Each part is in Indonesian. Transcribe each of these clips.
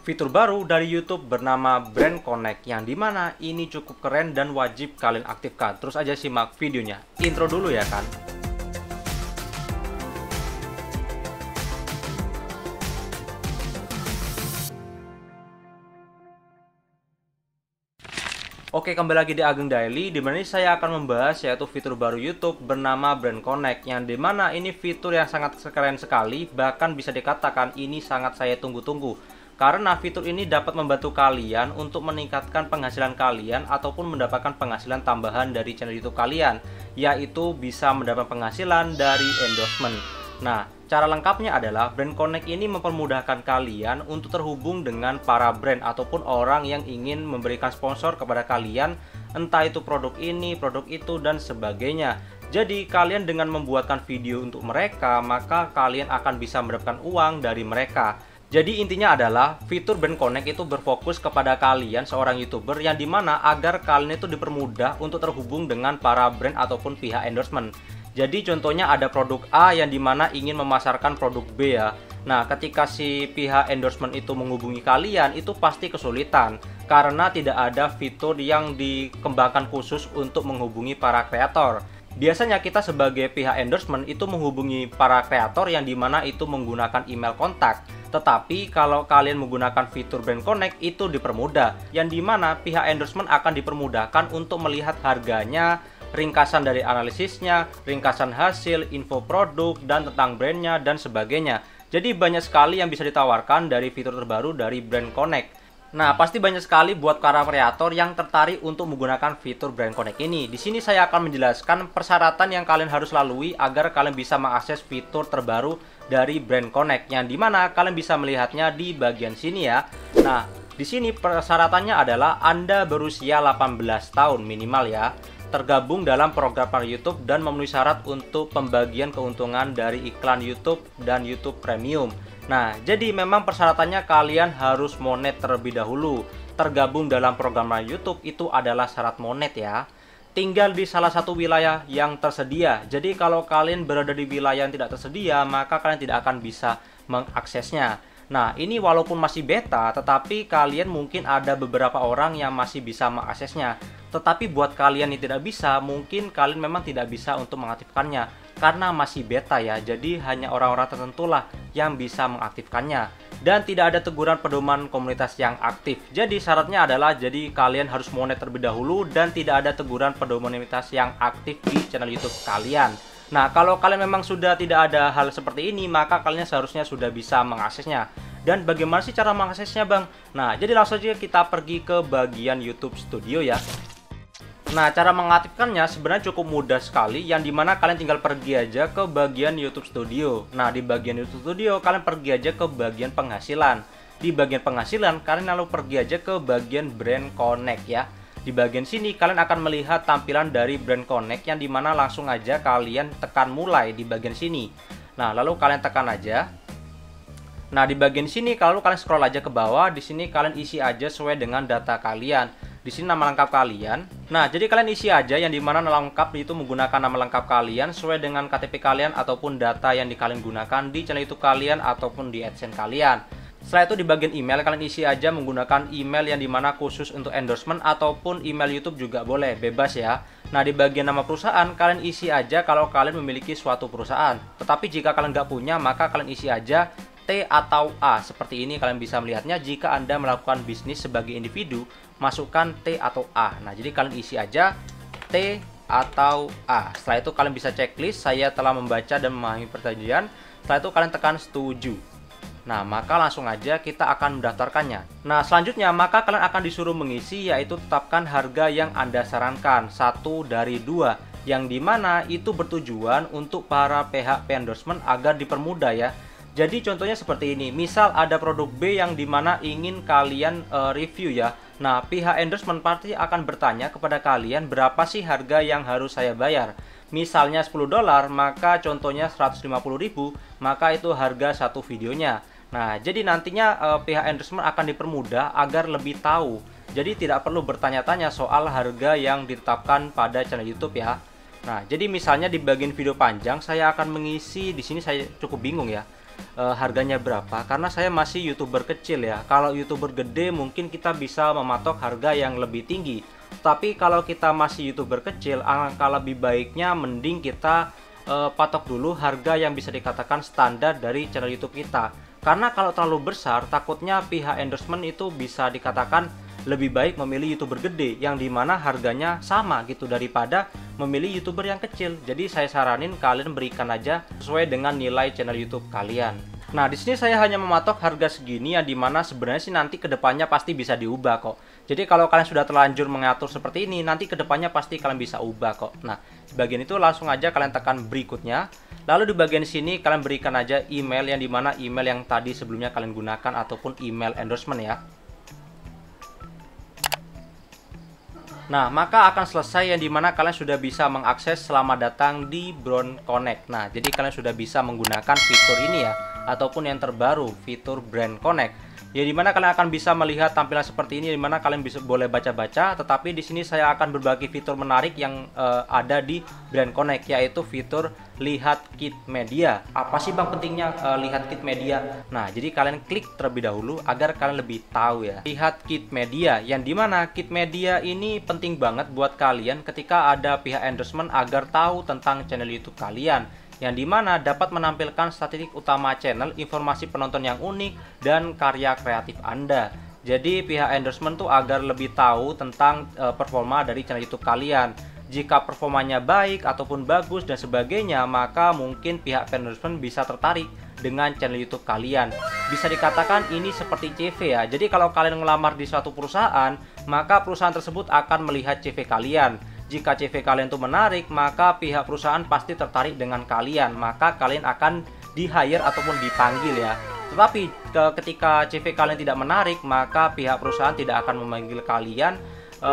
fitur baru dari YouTube bernama Brand Connect yang dimana ini cukup keren dan wajib kalian aktifkan. Terus aja simak videonya. Intro dulu ya kan. Oke, kembali lagi di Ageng Daily, dimana ini saya akan membahas yaitu fitur baru YouTube bernama Brand Connect, yang dimana ini fitur yang sangat keren sekali, bahkan bisa dikatakan ini sangat saya tunggu-tunggu. Karena fitur ini dapat membantu kalian untuk meningkatkan penghasilan kalian ataupun mendapatkan penghasilan tambahan dari channel YouTube kalian, yaitu bisa mendapat penghasilan dari endorsement. Nah, cara lengkapnya adalah Brand Connect ini mempermudahkan kalian untuk terhubung dengan para brand ataupun orang yang ingin memberikan sponsor kepada kalian, entah itu produk ini, produk itu, dan sebagainya. Jadi kalian dengan membuatkan video untuk mereka, maka kalian akan bisa mendapatkan uang dari mereka. Jadi intinya adalah fitur Brand Connect itu berfokus kepada kalian seorang YouTuber yang dimana agar kalian itu dipermudah untuk terhubung dengan para brand ataupun pihak endorsement. Jadi contohnya ada produk A yang dimana ingin memasarkan produk B ya. Nah, ketika si pihak endorsement itu menghubungi kalian, itu pasti kesulitan karena tidak ada fitur yang dikembangkan khusus untuk menghubungi para kreator. Biasanya kita sebagai pihak endorsement itu menghubungi para kreator yang dimana itu menggunakan email kontak. Tetapi kalau kalian menggunakan fitur Brand Connect itu dipermudah, yang dimana pihak endorsement akan dipermudahkan untuk melihat harganya, ringkasan dari analisisnya, ringkasan hasil, info produk, dan tentang brandnya, dan sebagainya. Jadi banyak sekali yang bisa ditawarkan dari fitur terbaru dari Brand Connect. Nah, pasti banyak sekali buat para kreator yang tertarik untuk menggunakan fitur Brand Connect ini. Di sini saya akan menjelaskan persyaratan yang kalian harus lalui agar kalian bisa mengakses fitur terbaru dari Brand Connect, yang dimana kalian bisa melihatnya di bagian sini ya. Nah, di sini persyaratannya adalah Anda berusia 18 tahun minimal ya, tergabung dalam program YouTube dan memenuhi syarat untuk pembagian keuntungan dari iklan YouTube dan YouTube Premium. Nah, jadi memang persyaratannya kalian harus monet terlebih dahulu. Tergabung dalam program YouTube itu adalah syarat monet ya. Tinggal di salah satu wilayah yang tersedia. Jadi kalau kalian berada di wilayah yang tidak tersedia, maka kalian tidak akan bisa mengaksesnya. Nah, ini walaupun masih beta, tetapi kalian mungkin ada beberapa orang yang masih bisa mengaksesnya. Tetapi buat kalian yang tidak bisa, mungkin kalian memang tidak bisa untuk mengaktifkannya karena masih beta ya. Jadi hanya orang-orang tertentu lah yang bisa mengaktifkannya. Dan tidak ada teguran pedoman komunitas yang aktif. Jadi syaratnya adalah jadi kalian harus monet terlebih dahulu dan tidak ada teguran pedoman komunitas yang aktif di channel YouTube kalian. Nah, kalau kalian memang sudah tidak ada hal seperti ini, maka kalian seharusnya sudah bisa mengaksesnya. Dan bagaimana sih cara mengaksesnya, Bang? Nah, jadi langsung saja kita pergi ke bagian YouTube Studio ya. Nah, cara mengaktifkannya sebenarnya cukup mudah sekali, yang dimana kalian tinggal pergi aja ke bagian YouTube Studio. Nah, di bagian YouTube Studio kalian pergi aja ke bagian penghasilan. Di bagian penghasilan kalian lalu pergi aja ke bagian Brand Connect ya. Di bagian sini kalian akan melihat tampilan dari Brand Connect, yang dimana langsung aja kalian tekan mulai di bagian sini. Nah, lalu kalian tekan aja. Nah, di bagian sini kalau kalian scroll aja ke bawah, di sini kalian isi aja sesuai dengan data kalian. Di sini nama lengkap kalian. Nah, jadi kalian isi aja yang dimana nama lengkap itu menggunakan nama lengkap kalian sesuai dengan KTP kalian ataupun data yang kalian gunakan di channel YouTube kalian ataupun di AdSense kalian. Setelah itu di bagian email kalian isi aja menggunakan email yang dimana khusus untuk endorsement ataupun email YouTube juga boleh, bebas ya. Nah, di bagian nama perusahaan kalian isi aja kalau kalian memiliki suatu perusahaan. Tetapi jika kalian nggak punya, maka kalian isi aja T atau A. Seperti ini kalian bisa melihatnya jika Anda melakukan bisnis sebagai individu, masukkan T atau A. Nah, jadi kalian isi aja T atau A. Setelah itu kalian bisa checklist, saya telah membaca dan memahami perjanjian. Setelah itu kalian tekan setuju. Nah, maka langsung aja kita akan mendaftarkannya. Nah, selanjutnya maka kalian akan disuruh mengisi, yaitu tetapkan harga yang Anda sarankan, 1 dari 2, yang dimana itu bertujuan untuk para pihak endorsement agar dipermudah ya. Jadi contohnya seperti ini, misal ada produk B yang dimana ingin kalian review ya. Nah, pihak endorsement pasti akan bertanya kepada kalian berapa sih harga yang harus saya bayar. Misalnya $10, maka contohnya 150.000, maka itu harga satu videonya. Nah, jadi nantinya pihak endorsement akan dipermudah agar lebih tahu. Jadi tidak perlu bertanya-tanya soal harga yang ditetapkan pada channel YouTube ya. Nah, jadi misalnya di bagian video panjang saya akan mengisi, di sini saya cukup bingung ya. harganya berapa, karena saya masih YouTuber kecil ya. Kalau YouTuber gede mungkin kita bisa mematok harga yang lebih tinggi. Tapi kalau kita masih YouTuber kecil, alangkah lebih baiknya mending kita patok dulu harga yang bisa dikatakan standar dari channel YouTube kita. Karena kalau terlalu besar, takutnya pihak endorsement itu bisa dikatakan lebih baik memilih YouTuber gede yang dimana harganya sama gitu daripada memilih YouTuber yang kecil. Jadi saya saranin kalian berikan aja sesuai dengan nilai channel YouTube kalian. Nah, di sini saya hanya mematok harga segini yang dimana sebenarnya sih nanti kedepannya pasti bisa diubah kok. Jadi kalau kalian sudah terlanjur mengatur seperti ini, nanti kedepannya pasti kalian bisa ubah kok. Nah, di bagian itu langsung aja kalian tekan berikutnya. Lalu di bagian sini kalian berikan aja email yang dimana email yang tadi sebelumnya kalian gunakan ataupun email endorsement ya. Nah, maka akan selesai yang dimana kalian sudah bisa mengakses selamat datang di Brand Connect. Nah, jadi kalian sudah bisa menggunakan fitur ini ya, ataupun yang terbaru, fitur Brand Connect. Ya, dimana kalian akan bisa melihat tampilan seperti ini, dimana kalian bisa boleh baca-baca. Tetapi di sini saya akan berbagi fitur menarik yang ada di Brand Connect, yaitu fitur lihat kit media. Apa sih bang pentingnya lihat kit media? Nah, jadi kalian klik terlebih dahulu agar kalian lebih tahu ya. Lihat kit media, yang dimana kit media ini penting banget buat kalian ketika ada pihak endorsement agar tahu tentang channel YouTube kalian, yang dimana dapat menampilkan statistik utama channel, informasi penonton yang unik, dan karya kreatif Anda. Jadi pihak endorsement tuh agar lebih tahu tentang performa dari channel YouTube kalian. Jika performanya baik ataupun bagus dan sebagainya, maka mungkin pihak endorsement bisa tertarik dengan channel YouTube kalian. Bisa dikatakan ini seperti CV ya. Jadi kalau kalian ngelamar di suatu perusahaan, maka perusahaan tersebut akan melihat CV kalian. Jika CV kalian itu menarik, maka pihak perusahaan pasti tertarik dengan kalian. Maka kalian akan di-hire ataupun dipanggil ya. Tetapi ketika CV kalian tidak menarik, maka pihak perusahaan tidak akan memanggil kalian.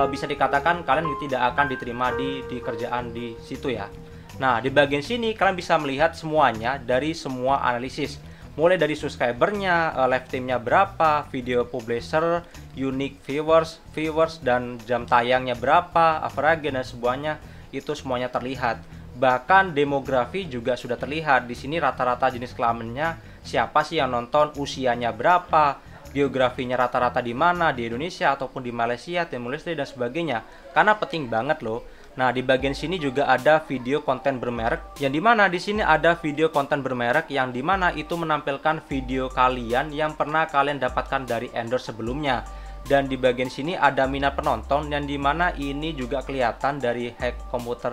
Bisa dikatakan kalian tidak akan diterima di kerjaan di situ ya. Nah, di bagian sini kalian bisa melihat semuanya dari semua analisis. Mulai dari subscribernya, live timnya berapa, video publisher, unique viewers, dan jam tayangnya berapa, average dan semuanya itu semuanya terlihat. Bahkan demografi juga sudah terlihat. Di sini rata-rata jenis kelaminnya, siapa sih yang nonton, usianya berapa, geografinya rata-rata di mana, di Indonesia ataupun di Malaysia, Timur Leste dan sebagainya. Karena penting banget loh. Nah, di bagian sini juga ada video konten bermerek, yang dimana di sini ada video konten bermerek yang dimana itu menampilkan video kalian yang pernah kalian dapatkan dari endorse sebelumnya. Dan di bagian sini ada minat penonton, yang dimana ini juga kelihatan dari hack komputer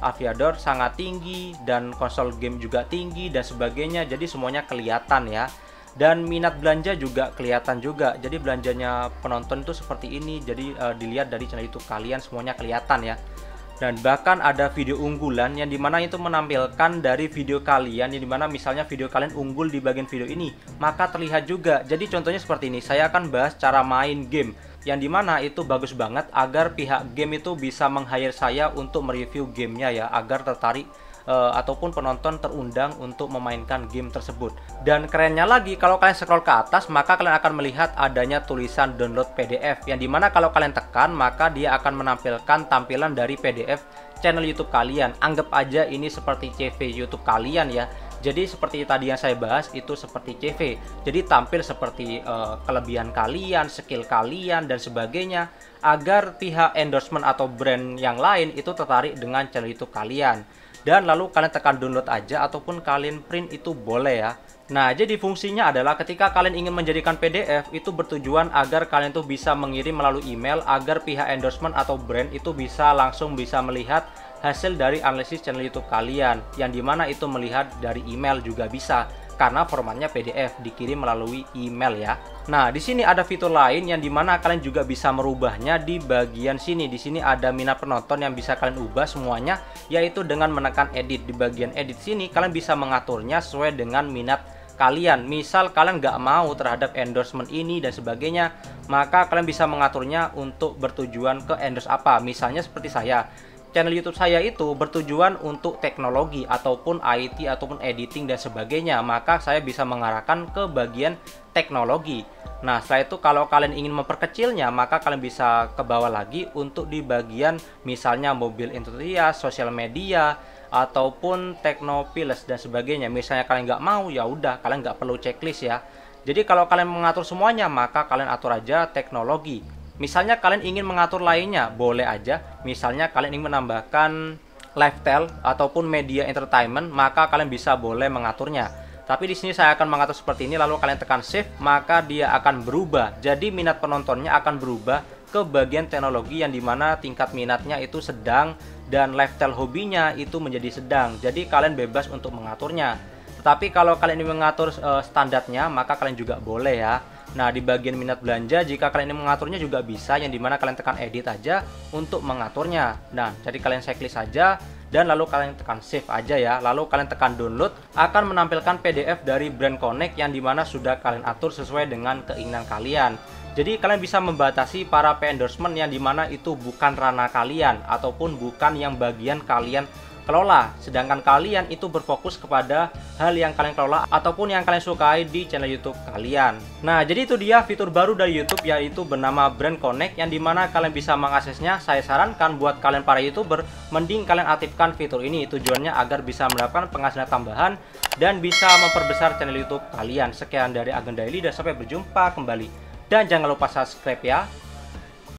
Aviador sangat tinggi dan konsol game juga tinggi dan sebagainya. Jadi semuanya kelihatan ya. Dan minat belanja juga kelihatan juga. Jadi belanjanya penonton itu seperti ini. Jadi dilihat dari channel YouTube kalian semuanya kelihatan ya. Dan bahkan ada video unggulan yang dimana itu menampilkan dari video kalian, yang dimana misalnya video kalian unggul di bagian video ini, maka terlihat juga. Jadi contohnya seperti ini, saya akan bahas cara main game, yang dimana itu bagus banget agar pihak game itu bisa meng-hire saya untuk mereview gamenya ya, agar tertarik ataupun penonton terundang untuk memainkan game tersebut. Dan kerennya lagi, kalau kalian scroll ke atas, maka kalian akan melihat adanya tulisan download PDF, yang dimana kalau kalian tekan, maka dia akan menampilkan tampilan dari PDF channel YouTube kalian. Anggap aja ini seperti CV YouTube kalian ya. Jadi seperti tadi yang saya bahas, itu seperti CV. Jadi tampil seperti kelebihan kalian, skill kalian dan sebagainya, agar pihak endorsement atau brand yang lain itu tertarik dengan channel YouTube kalian. Dan lalu kalian tekan download aja ataupun kalian print itu boleh ya. Nah, jadi fungsinya adalah ketika kalian ingin menjadikan PDF, itu bertujuan agar kalian tuh bisa mengirim melalui email agar pihak endorsement atau brand itu bisa langsung bisa melihat hasil dari analisis channel YouTube kalian, yang dimana itu melihat dari email juga bisa, karena formatnya PDF dikirim melalui email ya. Nah, di sini ada fitur lain yang dimana kalian juga bisa merubahnya di bagian sini. Di sini ada minat penonton yang bisa kalian ubah semuanya, yaitu dengan menekan edit. Di bagian edit sini kalian bisa mengaturnya sesuai dengan minat kalian. Misal kalian nggak mau terhadap endorsement ini dan sebagainya, maka kalian bisa mengaturnya untuk bertujuan ke endorse apa. Misalnya seperti saya, channel YouTube saya itu bertujuan untuk teknologi ataupun IT ataupun editing dan sebagainya, maka saya bisa mengarahkan ke bagian teknologi. Nah, setelah itu kalau kalian ingin memperkecilnya, maka kalian bisa ke bawah lagi untuk di bagian misalnya mobil enthusiast, sosial media, ataupun Teknopiles dan sebagainya. Misalnya kalian nggak mau, ya udah kalian nggak perlu checklist ya. Jadi kalau kalian mengatur semuanya, maka kalian atur aja teknologi. Misalnya kalian ingin mengatur lainnya, boleh aja. Misalnya kalian ingin menambahkan lifestyle ataupun media entertainment, maka kalian bisa boleh mengaturnya. Tapi di sini saya akan mengatur seperti ini, lalu kalian tekan shift, maka dia akan berubah. Jadi minat penontonnya akan berubah ke bagian teknologi yang dimana tingkat minatnya itu sedang dan lifestyle hobinya itu menjadi sedang. Jadi kalian bebas untuk mengaturnya. Tetapi kalau kalian ingin mengatur standarnya, maka kalian juga boleh ya. Nah, di bagian minat belanja, jika kalian ingin mengaturnya juga bisa, yang dimana kalian tekan edit aja untuk mengaturnya. Nah, jadi kalian checklist aja, dan lalu kalian tekan save aja ya. Lalu kalian tekan download, akan menampilkan PDF dari Brand Connect yang dimana sudah kalian atur sesuai dengan keinginan kalian. Jadi kalian bisa membatasi para endorsement yang dimana itu bukan ranah kalian, ataupun bukan yang bagian kalian kelola, sedangkan kalian itu berfokus kepada hal yang kalian kelola ataupun yang kalian sukai di channel YouTube kalian. Nah, jadi itu dia fitur baru dari YouTube, yaitu bernama Brand Connect, yang dimana kalian bisa mengaksesnya. Saya sarankan buat kalian para YouTuber, mending kalian aktifkan fitur ini. Tujuannya agar bisa mendapatkan penghasilan tambahan dan bisa memperbesar channel YouTube kalian. Sekian dari Ageng Daily dan sampai berjumpa kembali. Dan jangan lupa subscribe ya.